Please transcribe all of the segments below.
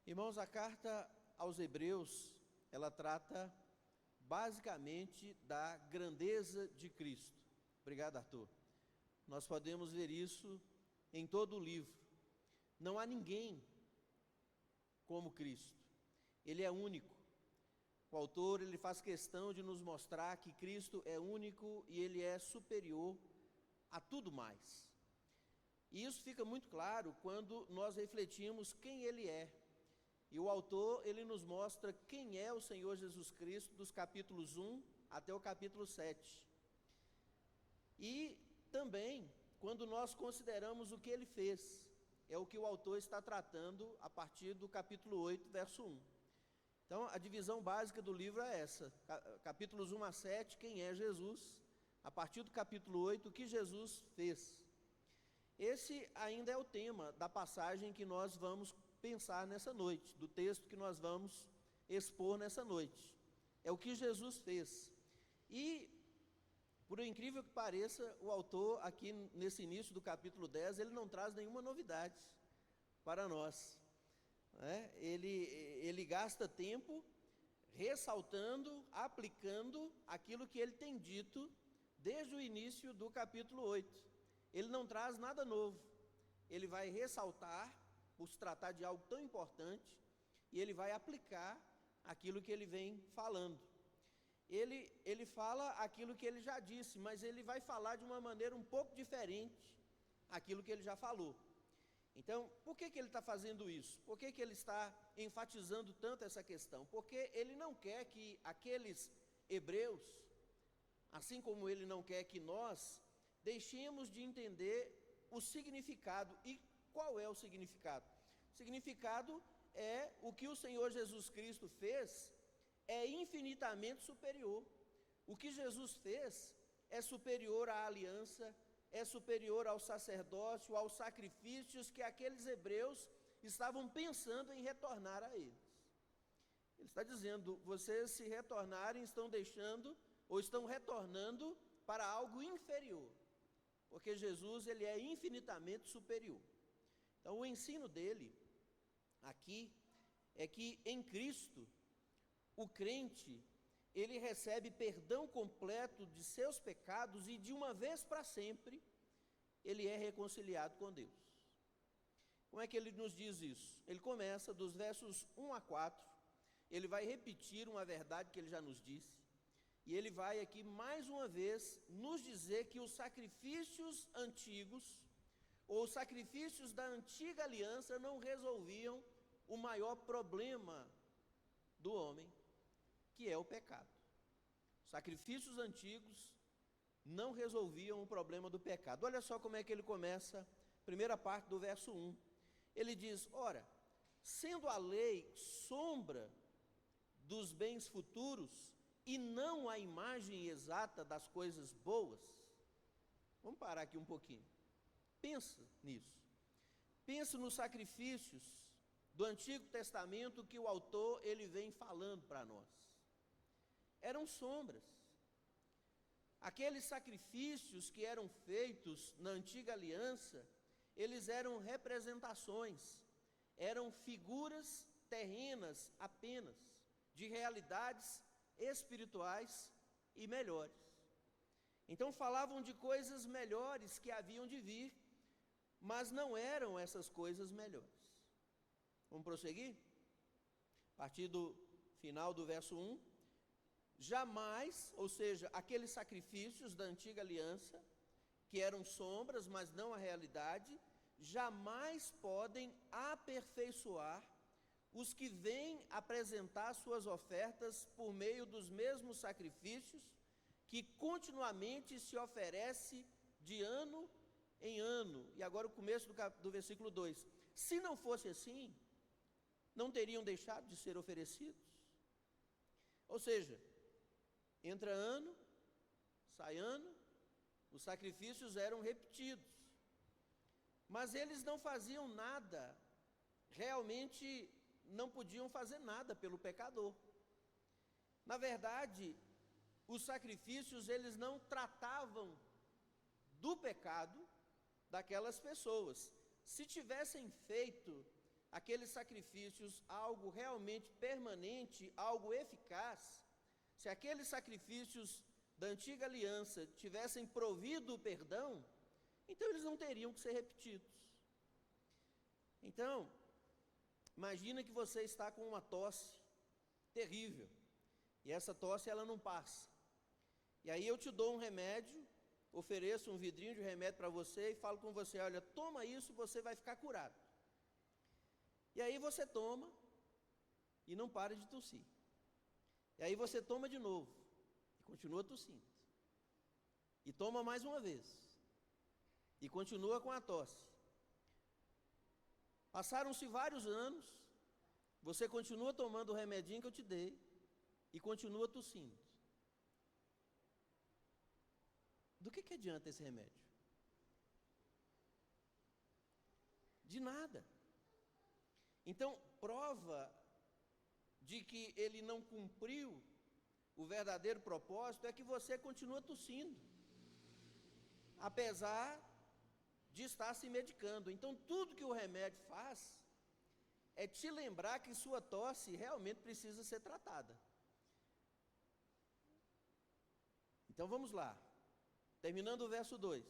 Irmãos, a carta aos Hebreus, ela trata basicamente da grandeza de Cristo. Obrigado, Arthur. Nós podemos ver isso em todo o livro. Não há ninguém como Cristo. Ele é único. O autor, ele faz questão de nos mostrar que Cristo é único e ele é superior a tudo mais. E isso fica muito claro quando nós refletimos quem ele é. E o autor, ele nos mostra quem é o Senhor Jesus Cristo, dos capítulos 1 até o capítulo 7. E também, quando nós consideramos o que ele fez, é o que o autor está tratando a partir do capítulo 8, verso 1. Então, a divisão básica do livro é essa, capítulos 1 a 7, quem é Jesus, a partir do capítulo 8, o que Jesus fez. Esse ainda é o tema da passagem que nós vamos pensar nessa noite, do texto que nós vamos expor nessa noite. É o que Jesus fez. E, por incrível que pareça, o autor aqui nesse início do capítulo 10, ele não traz nenhuma novidade para nós. Ele gasta tempo ressaltando, aplicando aquilo que ele tem dito desde o início do capítulo 8. Ele não traz nada novo. Ele vai ressaltar, por se tratar de algo tão importante, e ele vai aplicar aquilo que ele vem falando. Ele fala aquilo que ele já disse, mas ele vai falar de uma maneira um pouco diferente aquilo que ele já falou. Então, por que ele está fazendo isso? Por que ele está enfatizando tanto essa questão? Porque ele não quer que aqueles hebreus, assim como ele não quer que nós, deixemos de entender o significado. E qual é o significado? O significado é o que o Senhor Jesus Cristo fez é infinitamente superior. O que Jesus fez é superior à aliança, é superior ao sacerdócio, aos sacrifícios que aqueles hebreus estavam pensando em retornar a eles. Ele está dizendo, vocês se retornarem, estão deixando, ou estão retornando para algo inferior, porque Jesus, ele é infinitamente superior. Então, o ensino dele, aqui, é que em Cristo, o crente, ele recebe perdão completo de seus pecados e de uma vez para sempre, ele é reconciliado com Deus. Como é que ele nos diz isso? Ele começa dos versos 1 a 4, ele vai repetir uma verdade que ele já nos disse, e ele vai aqui mais uma vez nos dizer que os sacrifícios antigos, ou os sacrifícios da antiga aliança não resolviam o maior problema do homem, que é o pecado. Os sacrifícios antigos não resolviam o problema do pecado. Olha só como é que ele começa, primeira parte do verso 1. Ele diz, ora, sendo a lei sombra dos bens futuros e não a imagem exata das coisas boas. Vamos parar aqui um pouquinho. Pensa nisso. Pensa nos sacrifícios do Antigo Testamento que o autor ele vem falando para nós. Eram sombras. Aqueles sacrifícios que eram feitos na antiga aliança, eles eram representações, eram figuras terrenas apenas, de realidades espirituais e melhores. Então falavam de coisas melhores que haviam de vir, mas não eram essas coisas melhores. Vamos prosseguir? A partir do final do verso 1. Jamais, ou seja, aqueles sacrifícios da antiga aliança, que eram sombras, mas não a realidade, jamais podem aperfeiçoar os que vêm apresentar suas ofertas por meio dos mesmos sacrifícios, que continuamente se oferece de ano em ano. E agora o começo do versículo 2. Se não fosse assim, não teriam deixado de ser oferecidos. Ou seja, entra ano, sai ano, os sacrifícios eram repetidos, mas eles não faziam nada, realmente não podiam fazer nada pelo pecador. Na verdade, os sacrifícios, eles não tratavam do pecado daquelas pessoas. Se tivessem feito aqueles sacrifícios algo realmente permanente, algo eficaz, se aqueles sacrifícios da antiga aliança tivessem provido o perdão, então eles não teriam que ser repetidos. Então, imagina que você está com uma tosse terrível, e essa tosse ela não passa. E aí eu te dou um remédio, ofereço um vidrinho de remédio para você e falo com você, olha, toma isso, você vai ficar curado. E aí você toma e não para de tossir. E aí você toma de novo e continua tossindo. E toma mais uma vez e continua com a tosse. Passaram-se vários anos, você continua tomando o remedinho que eu te dei e continua tossindo. Do que adianta esse remédio? De nada. Então, prova de que ele não cumpriu o verdadeiro propósito é que você continua tossindo, apesar de estar se medicando. Então, tudo que o remédio faz é te lembrar que sua tosse realmente precisa ser tratada. Então, vamos lá. Terminando o verso 2.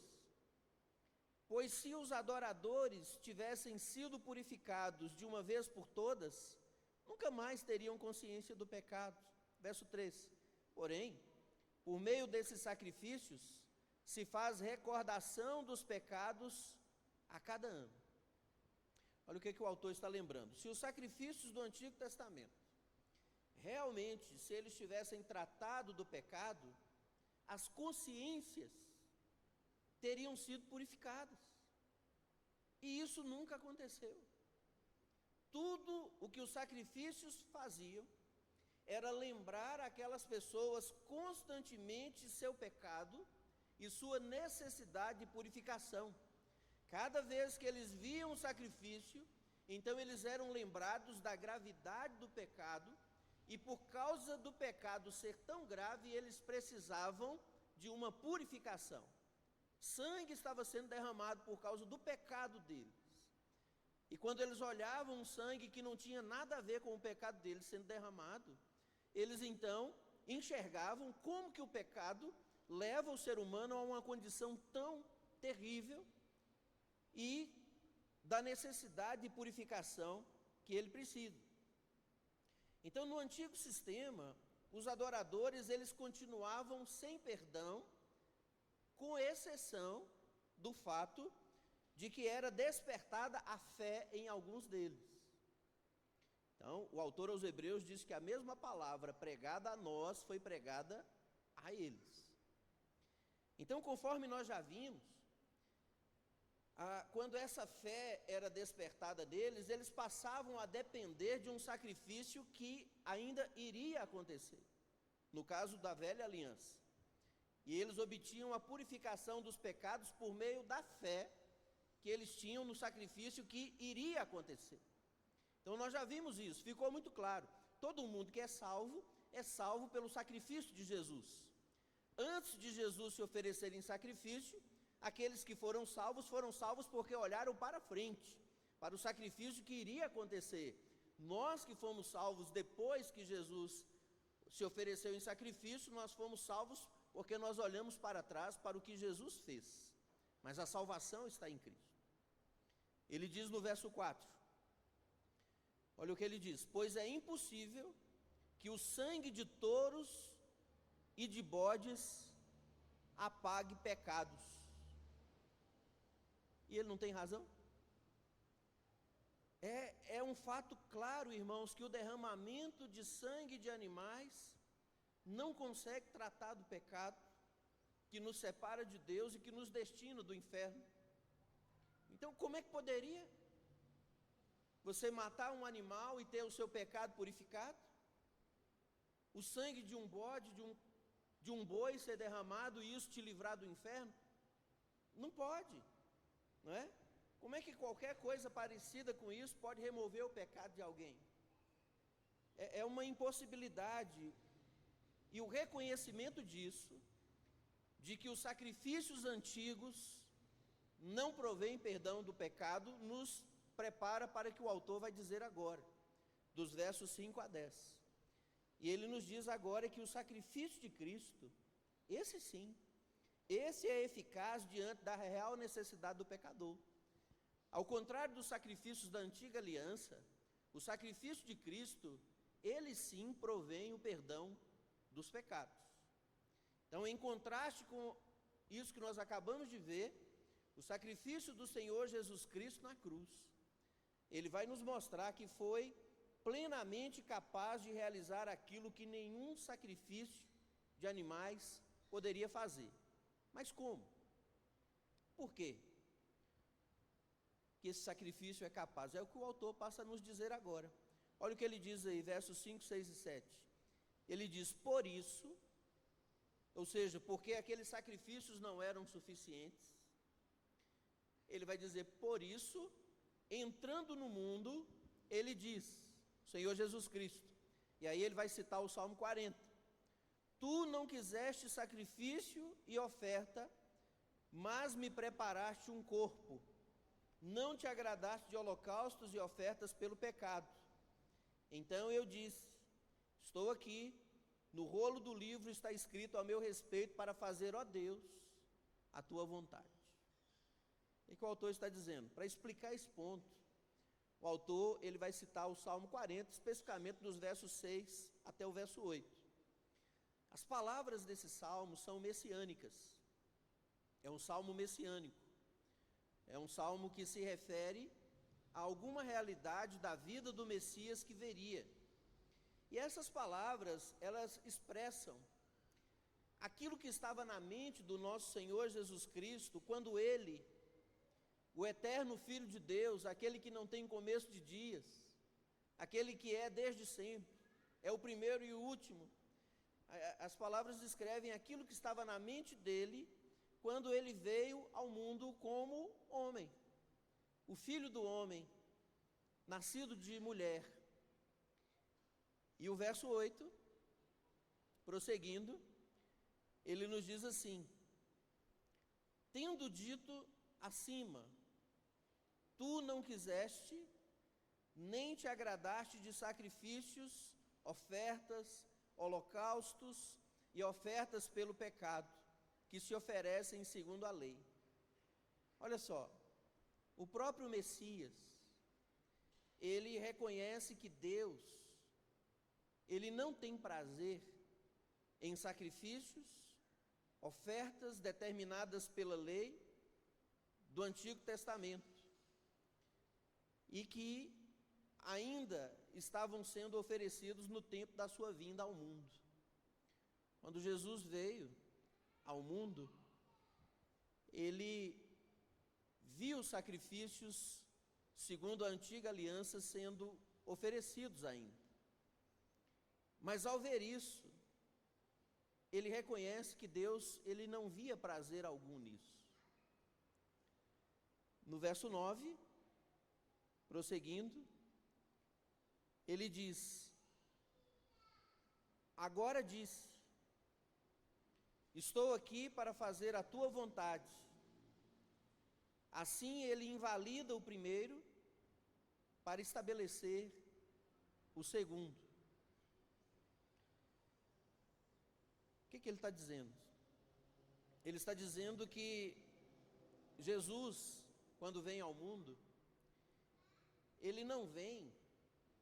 Pois se os adoradores tivessem sido purificados de uma vez por todas, nunca mais teriam consciência do pecado. Verso 3. Porém, por meio desses sacrifícios, se faz recordação dos pecados a cada ano. Olha o que o autor está lembrando. Se os sacrifícios do Antigo Testamento, realmente, se eles tivessem tratado do pecado, as consciências teriam sido purificadas. E isso nunca aconteceu. Tudo o que os sacrifícios faziam era lembrar aquelas pessoas constantemente seu pecado e sua necessidade de purificação. Cada vez que eles viam o sacrifício, então eles eram lembrados da gravidade do pecado, e por causa do pecado ser tão grave, eles precisavam de uma purificação. Sangue estava sendo derramado por causa do pecado deles. E quando eles olhavam um sangue que não tinha nada a ver com o pecado deles sendo derramado, eles então enxergavam como que o pecado leva o ser humano a uma condição tão terrível e da necessidade de purificação que ele precisa. Então, no antigo sistema, os adoradores, eles continuavam sem perdão, com exceção do fato de que era despertada a fé em alguns deles. Então, o autor aos Hebreus diz que a mesma palavra pregada a nós foi pregada a eles. Então, conforme nós já vimos, quando essa fé era despertada deles, eles passavam a depender de um sacrifício que ainda iria acontecer, no caso da velha aliança. E eles obtinham a purificação dos pecados por meio da fé que eles tinham no sacrifício que iria acontecer. Então nós já vimos isso, ficou muito claro. Todo mundo que é salvo pelo sacrifício de Jesus. Antes de Jesus se oferecer em sacrifício, aqueles que foram salvos porque olharam para frente, para o sacrifício que iria acontecer. Nós que fomos salvos depois que Jesus se ofereceu em sacrifício, nós fomos salvos porque nós olhamos para trás para o que Jesus fez. Mas a salvação está em Cristo. Ele diz no verso 4, olha o que ele diz: pois é impossível que o sangue de touros e de bodes apague pecados. E ele não tem razão? É um fato claro, irmãos, que o derramamento de sangue de animais não consegue tratar do pecado que nos separa de Deus e que nos destina do inferno. Então, como é que poderia você matar um animal e ter o seu pecado purificado? O sangue de um bode, de um boi ser derramado e isso te livrar do inferno? Não pode, não é? Como é que qualquer coisa parecida com isso pode remover o pecado de alguém? É uma impossibilidade. E o reconhecimento disso, de que os sacrifícios antigos não provêm perdão do pecado, nos prepara para o que o autor vai dizer agora, dos versos 5 a 10. E ele nos diz agora que o sacrifício de Cristo, esse sim, esse é eficaz diante da real necessidade do pecador. Ao contrário dos sacrifícios da antiga aliança, o sacrifício de Cristo, ele sim provém o perdão dos pecados. Então, em contraste com isso que nós acabamos de ver, o sacrifício do Senhor Jesus Cristo na cruz, ele vai nos mostrar que foi plenamente capaz de realizar aquilo que nenhum sacrifício de animais poderia fazer. Mas como? Por quê? Que esse sacrifício é capaz. É o que o autor passa a nos dizer agora. Olha o que ele diz aí, versos 5, 6 e 7. Ele diz, por isso, ou seja, porque aqueles sacrifícios não eram suficientes, ele vai dizer, por isso, entrando no mundo, ele diz, Senhor Jesus Cristo, e aí ele vai citar o Salmo 40, tu não quiseste sacrifício e oferta, mas me preparaste um corpo, não te agradaste de holocaustos e ofertas pelo pecado. Então eu disse, estou aqui, no rolo do livro está escrito a meu respeito para fazer, ó Deus, a tua vontade. O que o autor está dizendo? Para explicar esse ponto, o autor ele vai citar o Salmo 40, especificamente dos versos 6 até o verso 8. As palavras desse salmo são messiânicas. É um salmo messiânico. É um salmo que se refere a alguma realidade da vida do Messias que viria. E essas palavras, elas expressam aquilo que estava na mente do nosso Senhor Jesus Cristo, quando Ele, o eterno Filho de Deus, aquele que não tem começo de dias, aquele que é desde sempre, é o primeiro e o último. As palavras descrevem aquilo que estava na mente dele, quando ele veio ao mundo como homem, o Filho do homem, nascido de mulher. E o verso 8, prosseguindo, ele nos diz assim, tendo dito acima, tu não quiseste, nem te agradaste de sacrifícios, ofertas, holocaustos e ofertas pelo pecado, que se oferecem segundo a lei. Olha só, o próprio Messias, ele reconhece que Deus, ele não tem prazer em sacrifícios, ofertas determinadas pela lei do Antigo Testamento, e que ainda estavam sendo oferecidos no tempo da sua vinda ao mundo. Quando Jesus veio ao mundo, ele viu sacrifícios segundo a antiga aliança sendo oferecidos ainda. Mas ao ver isso, ele reconhece que Deus, ele não via prazer algum nisso. No verso 9, prosseguindo, ele diz, agora disse, estou aqui para fazer a tua vontade. Assim ele invalida o primeiro para estabelecer o segundo. O que ele está dizendo? Ele está dizendo que Jesus, quando vem ao mundo, ele não vem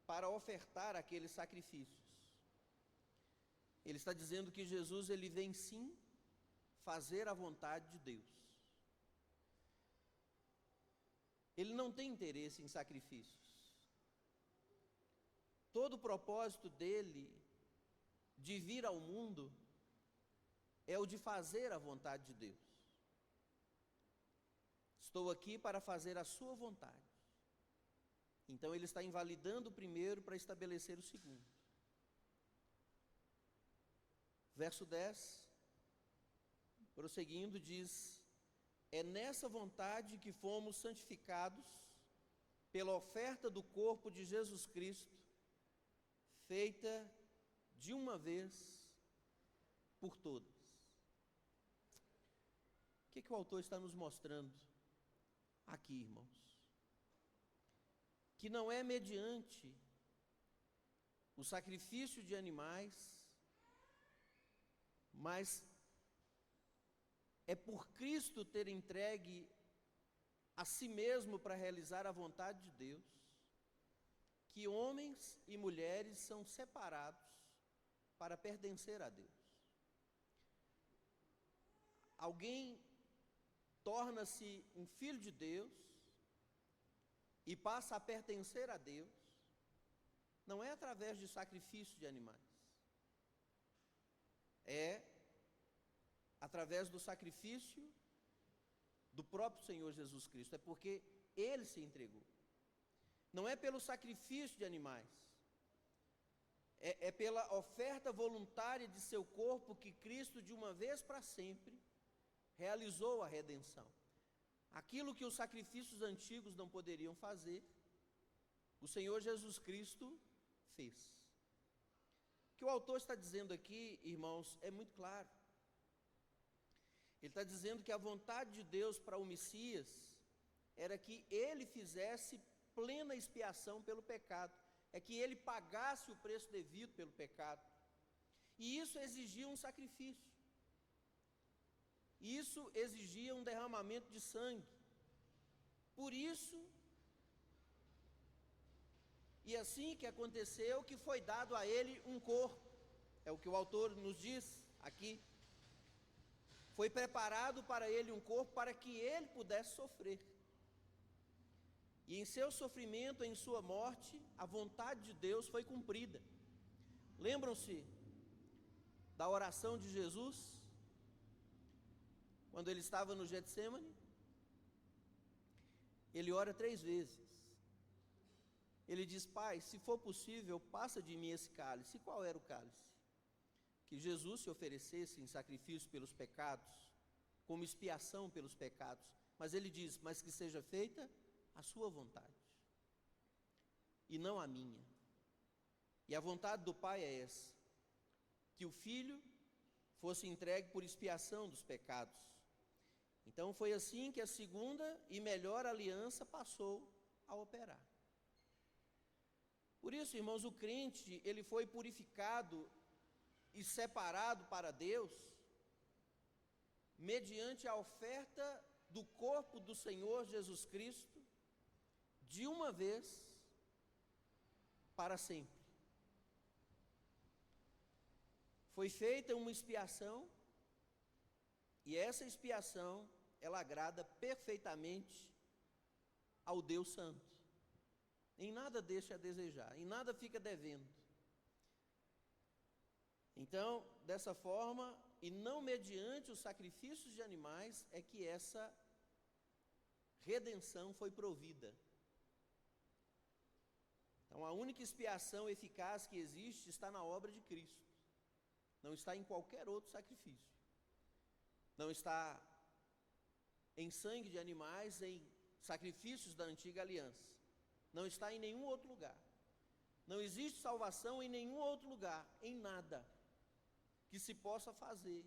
para ofertar aqueles sacrifícios. Ele está dizendo que Jesus, ele vem sim fazer a vontade de Deus. Ele não tem interesse em sacrifícios. Todo o propósito dele de vir ao mundo é o de fazer a vontade de Deus. Estou aqui para fazer a sua vontade. Então ele está invalidando o primeiro para estabelecer o segundo. Verso 10, prosseguindo, diz, é nessa vontade que fomos santificados pela oferta do corpo de Jesus Cristo, feita de uma vez por todas. O que o autor está nos mostrando aqui, irmãos? que não é mediante o sacrifício de animais, mas é por Cristo ter entregue a si mesmo para realizar a vontade de Deus, que homens e mulheres são separados para pertencer a Deus. Alguém torna-se um filho de Deus e passa a pertencer a Deus, não é através de sacrifício de animais, é através do sacrifício do próprio Senhor Jesus Cristo, é porque Ele se entregou. Não é pelo sacrifício de animais, é pela oferta voluntária de seu corpo que Cristo, de uma vez para sempre, realizou a redenção. Aquilo que os sacrifícios antigos não poderiam fazer, o Senhor Jesus Cristo fez. O que o autor está dizendo aqui, irmãos, é muito claro. Ele está dizendo que a vontade de Deus para o Messias era que ele fizesse plena expiação pelo pecado, é que ele pagasse o preço devido pelo pecado. E isso exigia um sacrifício. Isso exigia um derramamento de sangue. Por isso, e assim que aconteceu, que foi dado a ele um corpo. É o que o autor nos diz aqui. Foi preparado para ele um corpo para que ele pudesse sofrer. E em seu sofrimento, em sua morte, a vontade de Deus foi cumprida. Lembram-se da oração de Jesus, quando ele estava no Getsêmani? Ele ora 3 vezes. Ele diz: Pai, se for possível, passa de mim esse cálice. E qual era o cálice? Que Jesus se oferecesse em sacrifício pelos pecados, como expiação pelos pecados. Mas ele diz: mas que seja feita a sua vontade, e não a minha. E a vontade do Pai é essa, que o Filho fosse entregue por expiação dos pecados. Então foi assim que a segunda e melhor aliança passou a operar. Por isso, irmãos, o crente, ele foi purificado e separado para Deus, mediante a oferta do corpo do Senhor Jesus Cristo, de uma vez para sempre. Foi feita uma expiação, e essa expiação, ela agrada perfeitamente ao Deus Santo. Em nada deixa a desejar, em nada fica devendo. Então, dessa forma, e não mediante os sacrifícios de animais, é que essa redenção foi provida. Então, a única expiação eficaz que existe está na obra de Cristo. Não está em qualquer outro sacrifício. Não está em sangue de animais, em sacrifícios da antiga aliança. Não está em nenhum outro lugar. Não existe salvação em nenhum outro lugar, em nada que se possa fazer,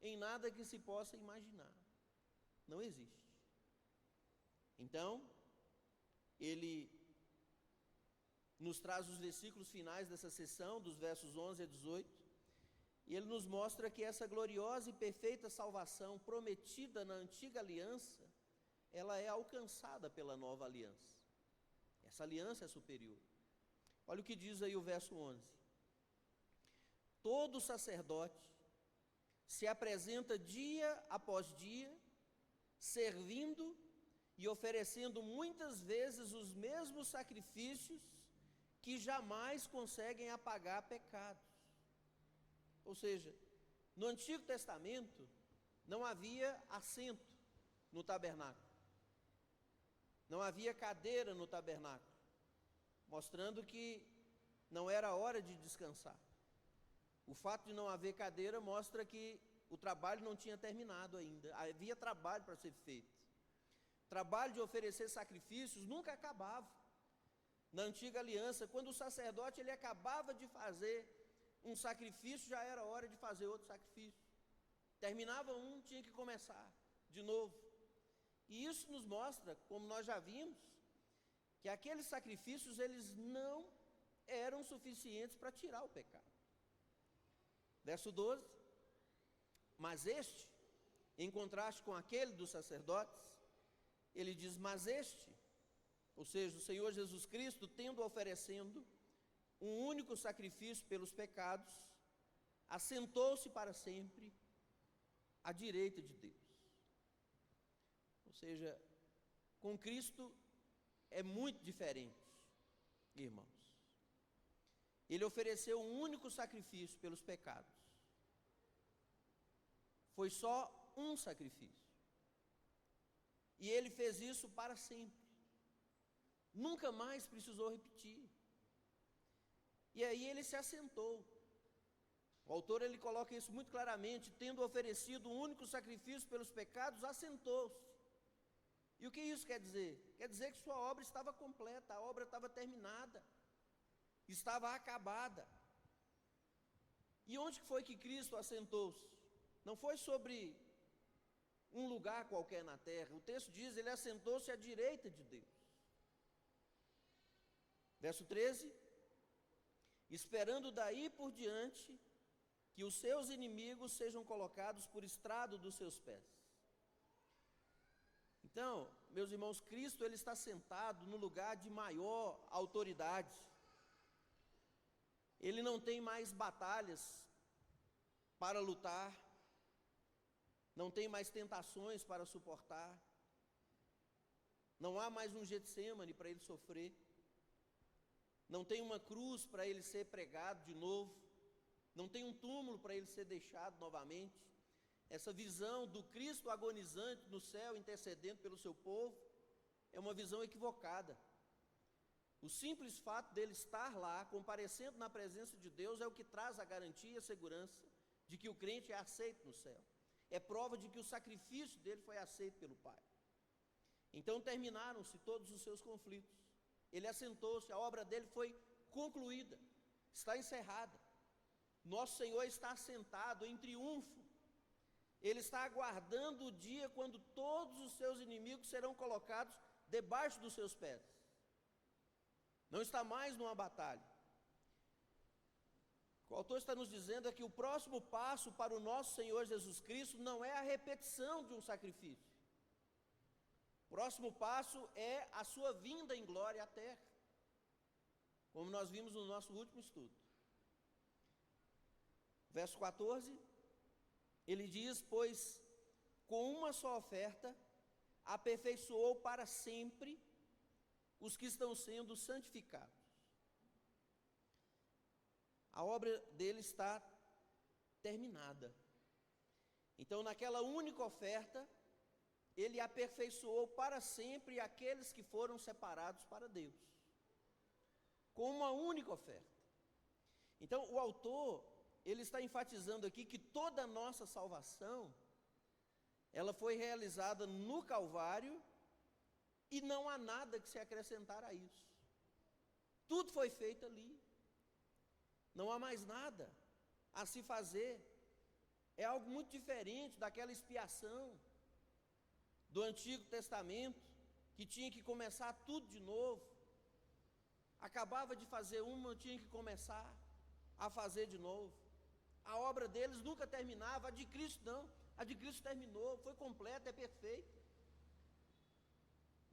em nada que se possa imaginar. Não existe. Então, ele nos traz os versículos finais dessa sessão, dos versos 11 a 18, e ele nos mostra que essa gloriosa e perfeita salvação prometida na antiga aliança, ela é alcançada pela nova aliança. Essa aliança é superior. Olha o que diz aí o verso 11. Todo sacerdote se apresenta dia após dia, servindo e oferecendo muitas vezes os mesmos sacrifícios que jamais conseguem apagar pecados. Ou seja, no Antigo Testamento não havia assento no tabernáculo. Não havia cadeira no tabernáculo, mostrando que não era hora de descansar. O fato de não haver cadeira mostra que o trabalho não tinha terminado ainda, havia trabalho para ser feito. O trabalho de oferecer sacrifícios nunca acabava. Na antiga aliança, quando o sacerdote ele acabava de fazer um sacrifício, já era hora de fazer outro sacrifício. Terminava um, tinha que começar de novo. E isso nos mostra, como nós já vimos, que aqueles sacrifícios eles não eram suficientes para tirar o pecado. Verso 12, mas este, em contraste com aquele dos sacerdotes, ele diz, mas este, ou seja, o Senhor Jesus Cristo, tendo oferecendo um único sacrifício pelos pecados, assentou-se para sempre à direita de Deus. Ou seja, com Cristo é muito diferente, irmãos. Ele ofereceu um único sacrifício pelos pecados. Foi só um sacrifício. E ele fez isso para sempre. Nunca mais precisou repetir. E aí ele se assentou. O autor ele coloca isso muito claramente, tendo oferecido um único sacrifício pelos pecados, assentou-se. E o que isso quer dizer? Quer dizer que sua obra estava completa, a obra estava terminada, estava acabada. E onde foi que Cristo assentou-se? Não foi sobre um lugar qualquer na terra. O texto diz, ele assentou-se à direita de Deus. Verso 13, esperando daí por diante que os seus inimigos sejam colocados por estrado dos seus pés. Então, meus irmãos, Cristo ele está sentado no lugar de maior autoridade. Ele não tem mais batalhas para lutar, não tem mais tentações para suportar, não há mais um Getsêmani para ele sofrer, não tem uma cruz para ele ser pregado de novo, não tem um túmulo para ele ser deixado novamente. Essa visão do Cristo agonizante no céu, intercedendo pelo seu povo, é uma visão equivocada. O simples fato dele estar lá, comparecendo na presença de Deus, é o que traz a garantia e a segurança de que o crente é aceito no céu. É prova de que o sacrifício dele foi aceito pelo Pai. Então terminaram-se todos os seus conflitos. Ele assentou-se, a obra dele foi concluída, está encerrada. Nosso Senhor está assentado em triunfo. Ele está aguardando o dia quando todos os seus inimigos serão colocados debaixo dos seus pés. Não está mais numa batalha. O que o autor está nos dizendo é que o próximo passo para o nosso Senhor Jesus Cristo não é a repetição de um sacrifício. O próximo passo é a sua vinda em glória à terra, como nós vimos no nosso último estudo. Verso 14, ele diz, pois com uma só oferta aperfeiçoou para sempre os que estão sendo santificados. A obra dele está terminada. Então, naquela única oferta, ele aperfeiçoou para sempre aqueles que foram separados para Deus, com uma única oferta. Então, o autor, ele está enfatizando aqui que toda a nossa salvação, ela foi realizada no Calvário, e não há nada que se acrescentar a isso. Tudo foi feito ali. Não há mais nada a se fazer. É algo muito diferente daquela expiação do Antigo Testamento, que tinha que começar tudo de novo. Acabava de fazer uma, tinha que começar a fazer de novo. A obra deles nunca terminava, a de Cristo não. A de Cristo terminou, foi completa, é perfeita.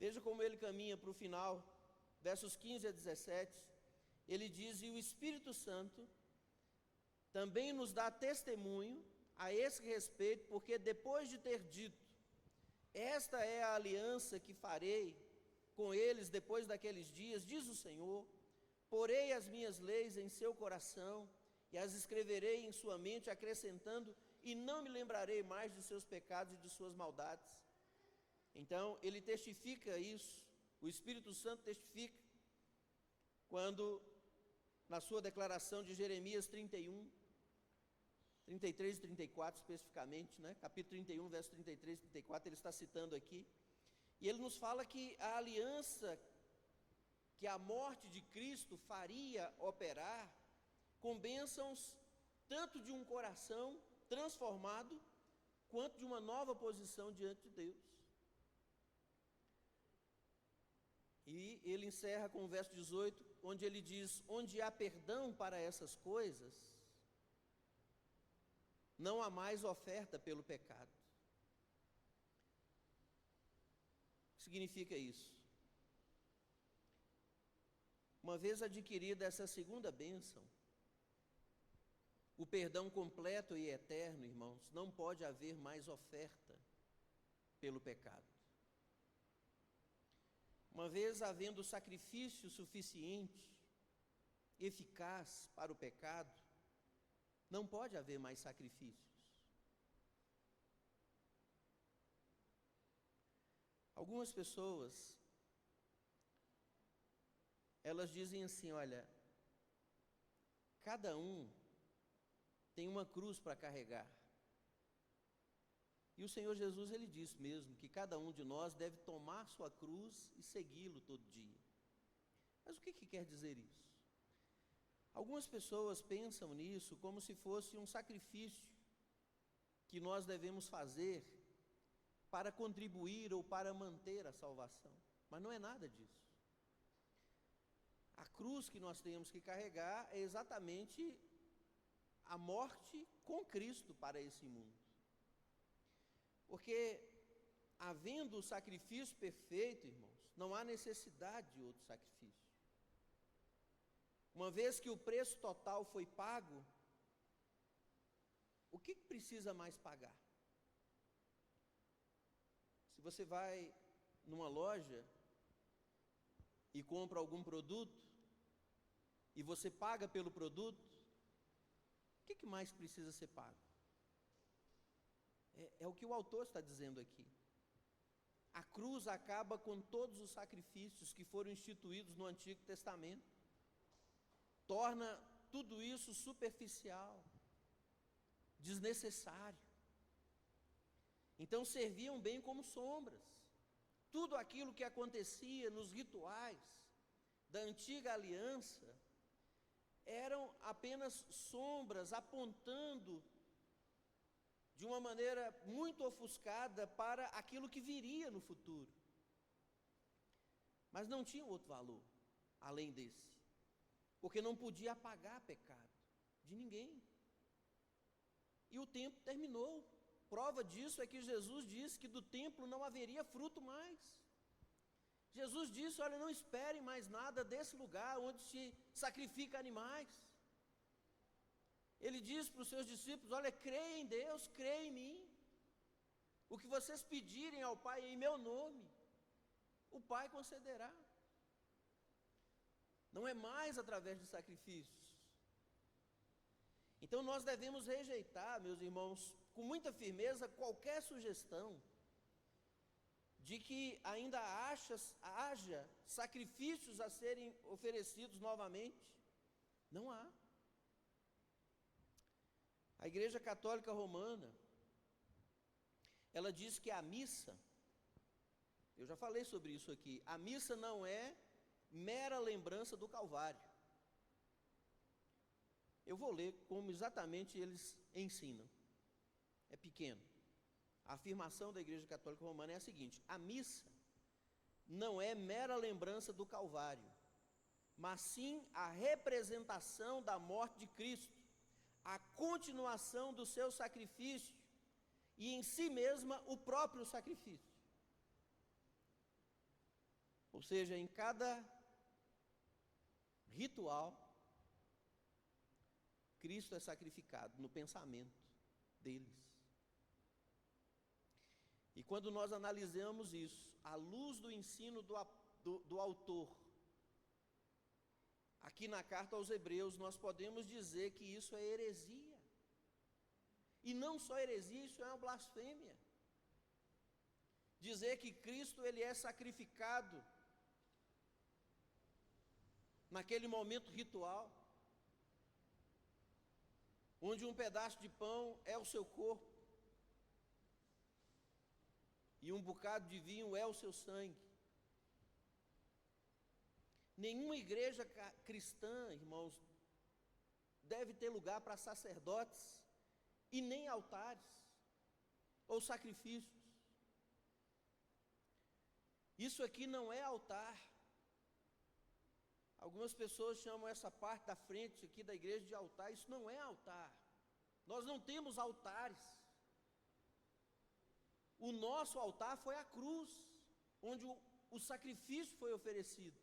Veja como ele caminha para o final, versos 15 a 17. Ele diz, e o Espírito Santo também nos dá testemunho a esse respeito, porque depois de ter dito, esta é a aliança que farei com eles depois daqueles dias, diz o Senhor, porei as minhas leis em seu coração e as escreverei em sua mente, acrescentando, e não me lembrarei mais de seus pecados e de suas maldades. Então, ele testifica isso, o Espírito Santo testifica, quando, na sua declaração de Jeremias 31, 33 e 34 especificamente, né? Capítulo 31, verso 33 e 34, ele está citando aqui, e ele nos fala que a aliança que a morte de Cristo faria operar, com bênçãos tanto de um coração transformado, quanto de uma nova posição diante de Deus. E ele encerra com o verso 18, onde ele diz: onde há perdão para essas coisas, não há mais oferta pelo pecado. O que significa isso? Uma vez adquirida essa segunda bênção, o perdão completo e eterno, irmãos, não pode haver mais oferta pelo pecado. Uma vez havendo sacrifício suficiente, eficaz para o pecado, não pode haver mais sacrifícios. Algumas pessoas, elas dizem assim: olha, cada um tem uma cruz para carregar. E o Senhor Jesus, ele diz mesmo que cada um de nós deve tomar sua cruz e segui-lo todo dia. Mas o que quer dizer isso? Algumas pessoas pensam nisso como se fosse um sacrifício que nós devemos fazer para contribuir ou para manter a salvação. Mas não é nada disso. A cruz que nós temos que carregar é exatamente a morte com Cristo para esse mundo. Porque, havendo o sacrifício perfeito, irmãos, não há necessidade de outro sacrifício. Uma vez que o preço total foi pago, o que precisa mais pagar? Se você vai numa loja e compra algum produto, e você paga pelo produto, o que mais precisa ser pago? É o que o autor está dizendo aqui. A cruz acaba com todos os sacrifícios que foram instituídos no Antigo Testamento. Torna tudo isso superficial, desnecessário. Então serviam bem como sombras. Tudo aquilo que acontecia nos rituais da antiga aliança eram apenas sombras apontando de uma maneira muito ofuscada para aquilo que viria no futuro. Mas não tinha outro valor além desse, porque não podia apagar pecado de ninguém. E o tempo terminou. Prova disso é que Jesus disse que do templo não haveria fruto mais. Jesus disse: olha, não esperem mais nada desse lugar onde se sacrifica animais. Ele diz para os seus discípulos: olha, creia em Deus, creia em mim. O que vocês pedirem ao Pai em meu nome, o Pai concederá. Não é mais através de sacrifícios. Então nós devemos rejeitar, meus irmãos, com muita firmeza, qualquer sugestão de que ainda haja sacrifícios a serem oferecidos novamente. Não há. A Igreja Católica Romana, ela diz que a missa, eu já falei sobre isso aqui, a missa não é mera lembrança do Calvário. Eu vou ler como exatamente eles ensinam. É pequeno. A afirmação da Igreja Católica Romana é a seguinte: a missa não é mera lembrança do Calvário, mas sim a representação da morte de Cristo, a continuação do seu sacrifício e em si mesma o próprio sacrifício. Ou seja, em cada ritual, Cristo é sacrificado no pensamento deles. E quando nós analisamos isso, à luz do ensino do autor, aqui na carta aos Hebreus, nós podemos dizer que isso é heresia. E não só heresia, isso é uma blasfêmia. Dizer que Cristo ele é sacrificado naquele momento ritual, onde um pedaço de pão é o seu corpo, e um bocado de vinho é o seu sangue. Nenhuma igreja cristã, irmãos, deve ter lugar para sacerdotes e nem altares ou sacrifícios. Isso aqui não é altar, Algumas pessoas chamam essa parte da frente aqui da igreja de altar. Isso não é altar. Nós não temos altares. O nosso altar foi a cruz, onde o sacrifício foi oferecido.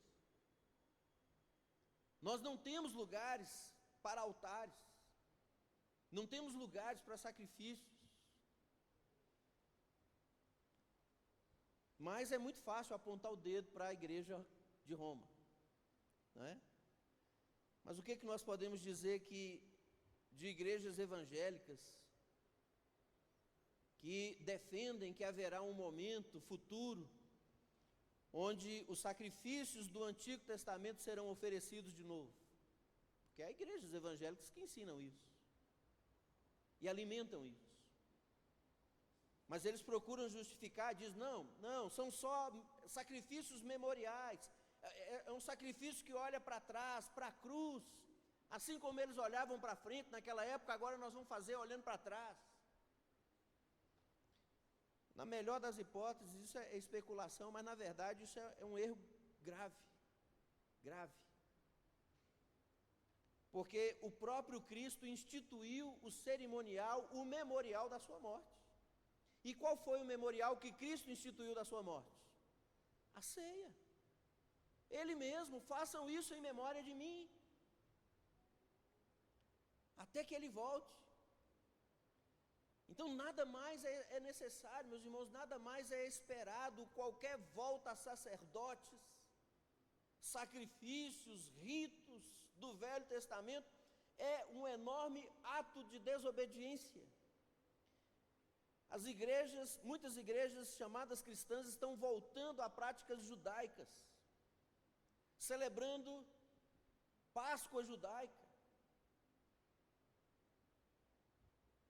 Nós não temos lugares para altares. Não temos lugares para sacrifícios. Mas é muito fácil apontar o dedo para a igreja de Roma, não é? Mas o que nós podemos dizer que de igrejas evangélicas que defendem que haverá um momento futuro onde os sacrifícios do Antigo Testamento serão oferecidos de novo? Porque há igrejas evangélicas que ensinam isso e alimentam isso. Mas eles procuram justificar, diz, não, são só sacrifícios memoriais, é um sacrifício que olha para trás, para a cruz, assim como eles olhavam para frente naquela época, agora nós vamos fazer olhando para trás. Na melhor das hipóteses, isso é especulação, mas na verdade isso é um erro grave, grave. Porque o próprio Cristo instituiu o cerimonial, o memorial da sua morte. E qual foi o memorial que Cristo instituiu da sua morte? A ceia. Ele mesmo, façam isso em memória de mim, até que Ele volte. Então nada mais é necessário, meus irmãos, nada mais é esperado. Qualquer volta a sacerdotes, sacrifícios, ritos do Velho Testamento é um enorme ato de desobediência. As igrejas, muitas igrejas chamadas cristãs estão voltando a práticas judaicas, celebrando Páscoa judaica,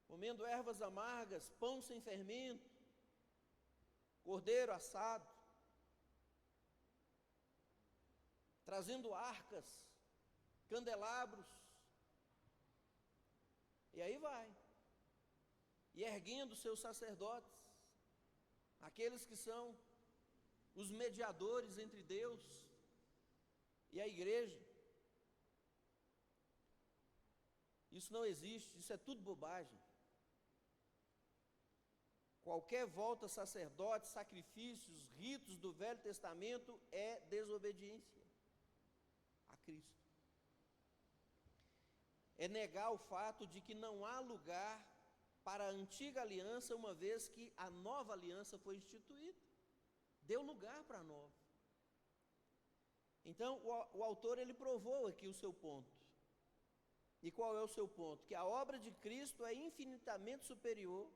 comendo ervas amargas, pão sem fermento, cordeiro assado, trazendo arcas, candelabros, e aí vai. E erguendo seus sacerdotes, aqueles que são os mediadores entre Deus e a igreja. Isso não existe, isso é tudo bobagem. Qualquer volta a sacerdotes, sacrifícios, ritos do Velho Testamento é desobediência a Cristo. É negar o fato de que não há lugar para a antiga aliança, uma vez que a nova aliança foi instituída. Deu lugar para a nova. Então, o autor, ele provou aqui o seu ponto. E qual é o seu ponto? Que a obra de Cristo é infinitamente superior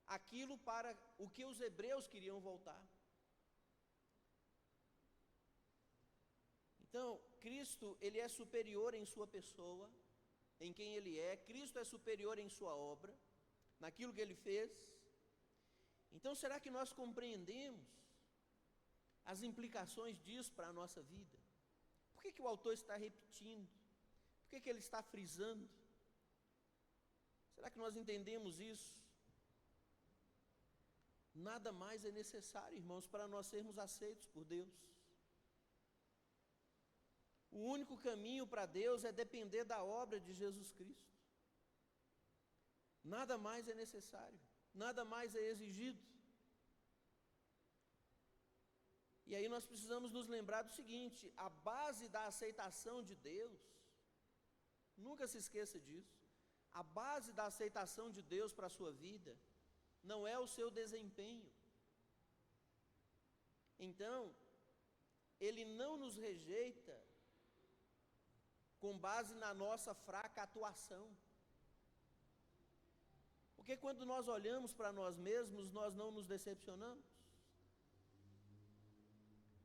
àquilo para o que os hebreus queriam voltar. Então, Cristo, ele é superior em sua pessoa, em quem ele é. Cristo é superior em sua obra, naquilo que ele fez. Então, será que nós compreendemos as implicações disso para a nossa vida? Por que o autor está repetindo? Por que ele está frisando? Será que nós entendemos isso? Nada mais é necessário, irmãos, para nós sermos aceitos por Deus. O único caminho para Deus é depender da obra de Jesus Cristo. Nada mais é necessário, nada mais é exigido. E aí nós precisamos nos lembrar do seguinte: a base da aceitação de Deus, nunca se esqueça disso, a base da aceitação de Deus para a sua vida não é o seu desempenho. Então, Ele não nos rejeita com base na nossa fraca atuação. Porque quando nós olhamos para nós mesmos, nós não nos decepcionamos.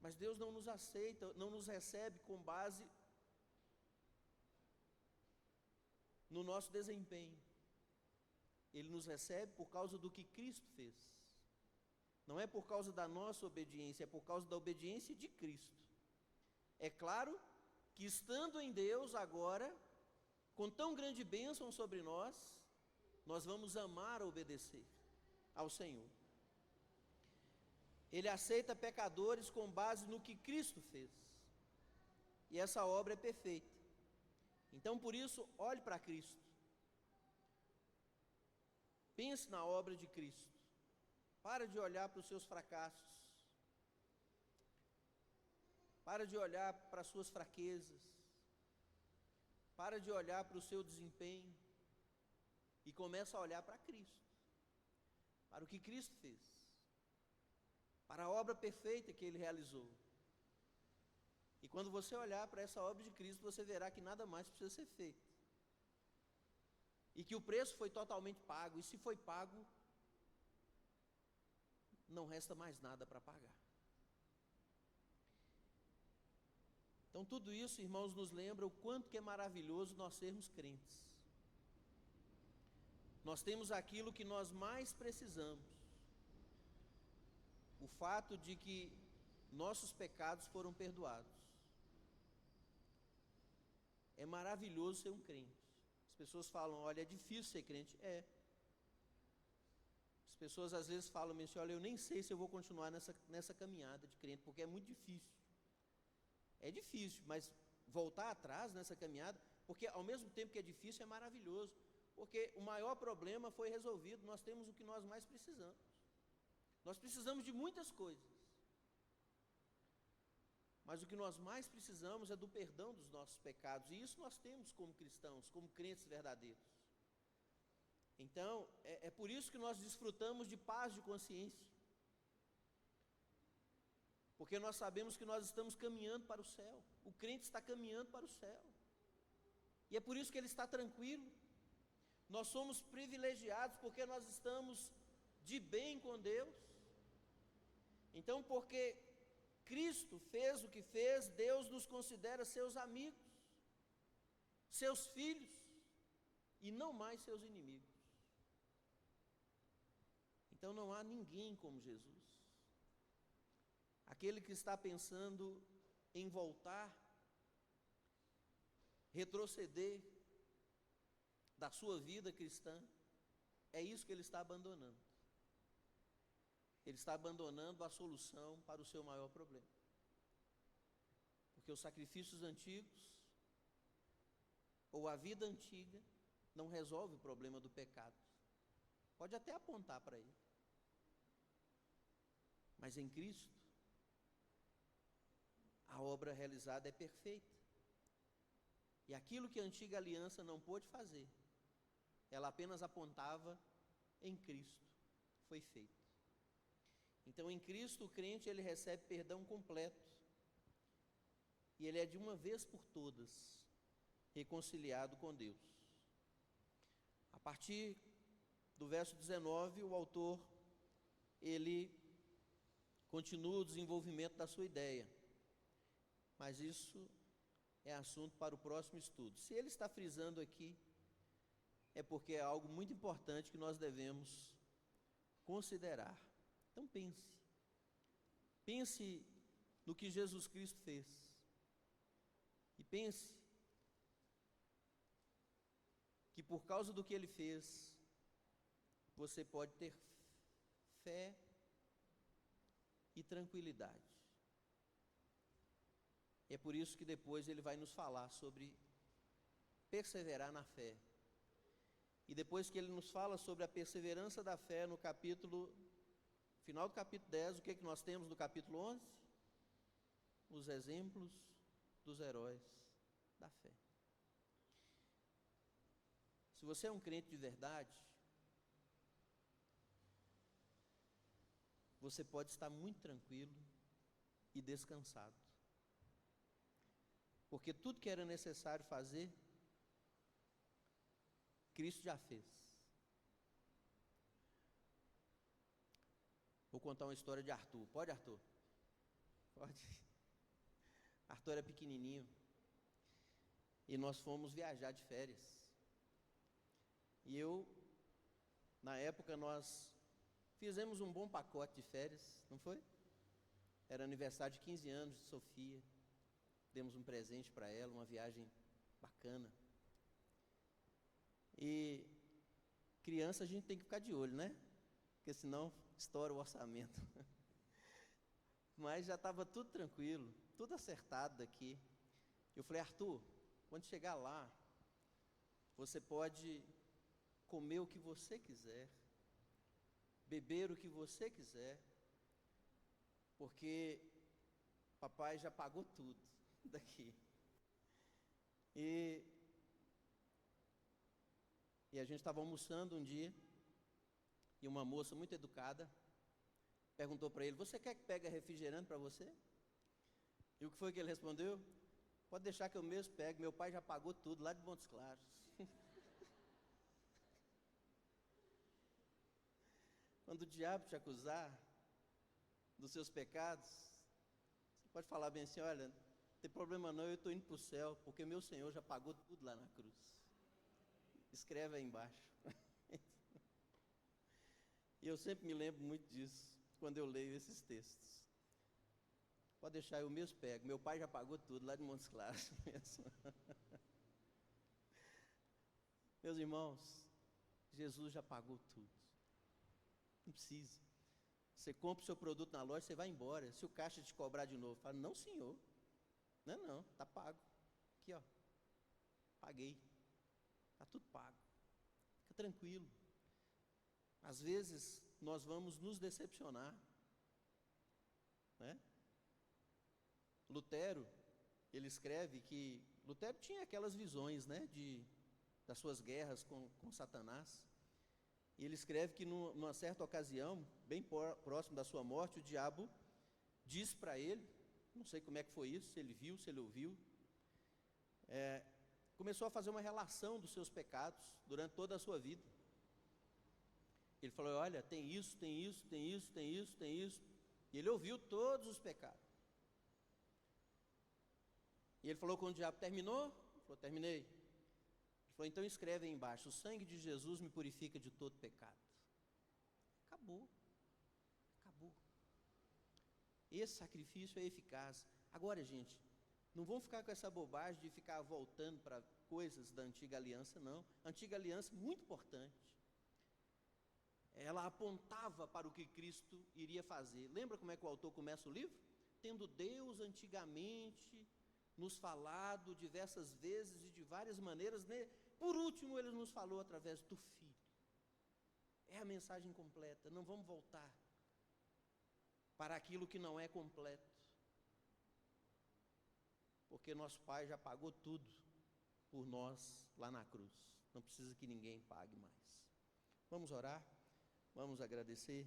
Mas Deus não nos aceita, não nos recebe com base no nosso desempenho. Ele nos recebe por causa do que Cristo fez. Não é por causa da nossa obediência, é por causa da obediência de Cristo. É claro que estando em Deus agora, com tão grande bênção sobre nós, nós vamos amar obedecer ao Senhor. Ele aceita pecadores com base no que Cristo fez. e essa obra é perfeita. Então, por isso, olhe para Cristo. Pense na obra de Cristo. Para de olhar para os seus fracassos. Para de olhar para as suas fraquezas. Para de olhar para o seu desempenho. E começa a olhar para Cristo. Para o que Cristo fez. Para a obra perfeita que Ele realizou. E quando você olhar para essa obra de Cristo, você verá que nada mais precisa ser feito. E que o preço foi totalmente pago. E se foi pago, não resta mais nada para pagar. Então tudo isso, irmãos, nos lembra o quanto que é maravilhoso nós sermos crentes. Nós temos aquilo que nós mais precisamos. O fato de que nossos pecados foram perdoados. É maravilhoso ser um crente. As pessoas falam, olha, é difícil ser crente. É. As pessoas às vezes falam assim, olha, eu nem sei se eu vou continuar nessa caminhada de crente, porque é muito difícil. É difícil, mas voltar atrás nessa caminhada, porque ao mesmo tempo que é difícil, é maravilhoso. Porque o maior problema foi resolvido, nós temos o que nós mais precisamos. Nós precisamos de muitas coisas. Mas o que nós mais precisamos é do perdão dos nossos pecados. E isso nós temos como cristãos, como crentes verdadeiros. Então, é por isso que nós desfrutamos de paz de consciência. Porque nós sabemos que nós estamos caminhando para o céu. O crente está caminhando para o céu. E é por isso que ele está tranquilo. Nós somos privilegiados porque nós estamos de bem com Deus. Então, porque Cristo fez o que fez, Deus nos considera seus amigos, seus filhos, e não mais seus inimigos. Então não há ninguém como Jesus. Aquele que está pensando em voltar, retroceder da sua vida cristã, é isso que ele está abandonando. Ele está abandonando a solução para o seu maior problema. Porque os sacrifícios antigos, ou a vida antiga, não resolve o problema do pecado. Pode até apontar para ele. Mas em Cristo, a obra realizada é perfeita. E aquilo que a antiga aliança não pôde fazer, ela apenas apontava em Cristo, foi feito. Então, em Cristo, o crente, ele recebe perdão completo. E ele é de uma vez por todas reconciliado com Deus. A partir do verso 19, o autor, ele continua o desenvolvimento da sua ideia. Mas isso é assunto para o próximo estudo. Se ele está frisando aqui, é porque é algo muito importante que nós devemos considerar. Então pense no que Jesus Cristo fez, e pense que por causa do que Ele fez, você pode ter fé e tranquilidade. É por isso que depois Ele vai nos falar sobre perseverar na fé. E depois que Ele nos fala sobre a perseverança da fé no final do capítulo 10, o que nós temos no capítulo 11? Os exemplos dos heróis da fé. Se você é um crente de verdade, você pode estar muito tranquilo e descansado. Porque tudo que era necessário fazer, Cristo já fez. Vou contar uma história de Arthur. Pode, Arthur? Pode. Arthur era pequenininho. E nós fomos viajar de férias. E na época, nós fizemos um bom pacote de férias, não foi? Era aniversário de 15 anos de Sofia. Demos um presente para ela, uma viagem bacana. E criança a gente tem que ficar de olho, né? Porque senão estoura o orçamento. Mas já estava tudo tranquilo, tudo acertado daqui. Eu falei, Arthur, quando chegar lá, você pode comer o que você quiser, beber o que você quiser, porque papai já pagou tudo daqui. E a gente estava almoçando um dia, e uma moça muito educada perguntou para ele, você quer que pegue refrigerante para você? E o que foi que ele respondeu? Pode deixar que eu mesmo pego, meu pai já pagou tudo lá de Montes Claros. Quando o diabo te acusar dos seus pecados, você pode falar bem assim, olha, não tem problema não, eu estou indo para o céu, porque meu Senhor já pagou tudo lá na cruz. Escreve aí embaixo. E eu sempre me lembro muito disso, quando eu leio esses textos. Pode deixar, eu mesmo pego, meu pai já pagou tudo lá de Montes Claros mesmo. Meus irmãos, Jesus já pagou tudo. Não precisa. Você compra o seu produto na loja, você vai embora. Se o caixa te cobrar de novo, fala, não senhor, não, está pago. Aqui ó, paguei, está tudo pago. Fica tranquilo. Às vezes nós vamos nos decepcionar, né? Lutero, ele escreve que Lutero tinha aquelas visões, né, das suas guerras com Satanás. E ele escreve que numa certa ocasião, bem próximo da sua morte, o diabo disse para ele, não sei como é que foi isso, se ele viu, se ele ouviu, começou a fazer uma relação dos seus pecados durante toda a sua vida. Ele falou, olha, tem isso, tem isso, tem isso, tem isso, tem isso. E ele ouviu todos os pecados. E ele falou com o diabo, terminou? Ele falou, terminei. Ele falou, então escreve aí embaixo, o sangue de Jesus me purifica de todo pecado. Acabou. Acabou. Esse sacrifício é eficaz. Agora, gente, não vamos ficar com essa bobagem de ficar voltando para coisas da antiga aliança, não. A antiga aliança é muito importante. Ela apontava para o que Cristo iria fazer. Lembra como é que o autor começa o livro? Tendo Deus antigamente nos falado diversas vezes e de várias maneiras, né? Por último, ele nos falou através do Filho. É a mensagem completa. Não vamos voltar para aquilo que não é completo, porque nosso Pai já pagou tudo por nós lá na cruz. Não precisa que ninguém pague mais. Vamos orar, vamos agradecer.